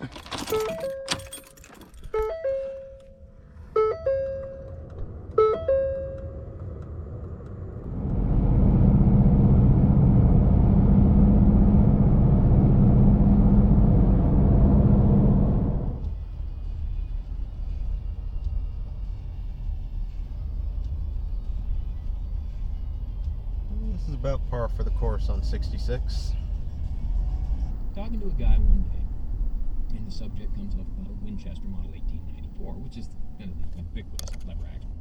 This is about par for the course on 66. Talking to a guy one day, and the subject comes up about a Winchester Model 1894, which is kind of the ubiquitous lever action rifle.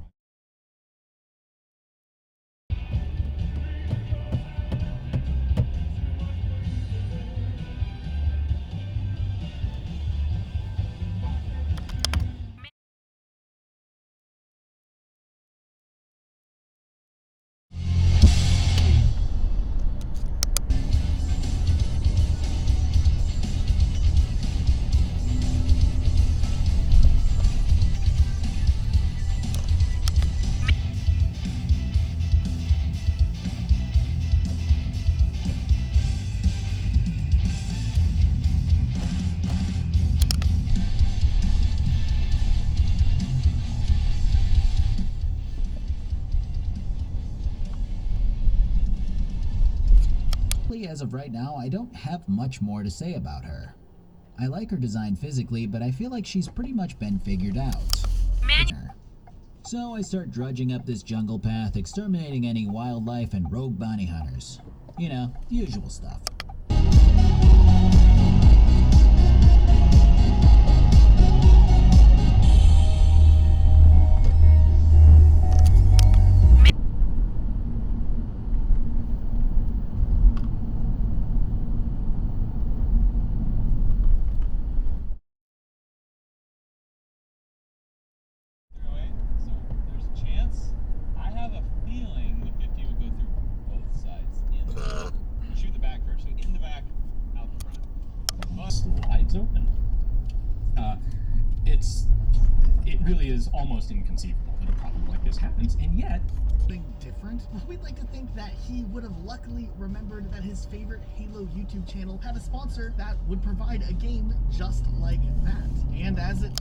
As of right now, I don't have much more to say about her. I like her design physically, but I feel like she's pretty much been figured out. So I start drudging up this jungle path, exterminating any wildlife and rogue bounty hunters. You know, the usual stuff. Open. It really is almost inconceivable that a problem like this happens, and yet something different. We'd like to think that he would have luckily remembered that his favorite Halo YouTube channel had a sponsor that would provide a game just like that. And as it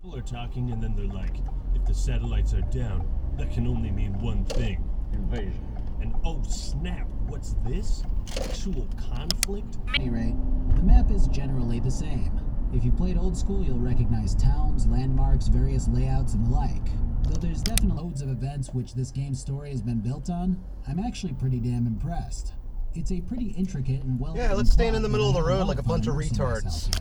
People are talking and then they're like, if the satellites are down, that can only mean one thing. invasion. And oh snap, what's this? Actual conflict? At any rate, the map is generally the same. If you played old school, you'll recognize towns, landmarks, various layouts, and the like. Though there's definitely loads of events which this game's story has been built on, I'm actually pretty damn impressed. It's a pretty intricate and well. Yeah, let's stand in the middle of the road like a bunch of retards.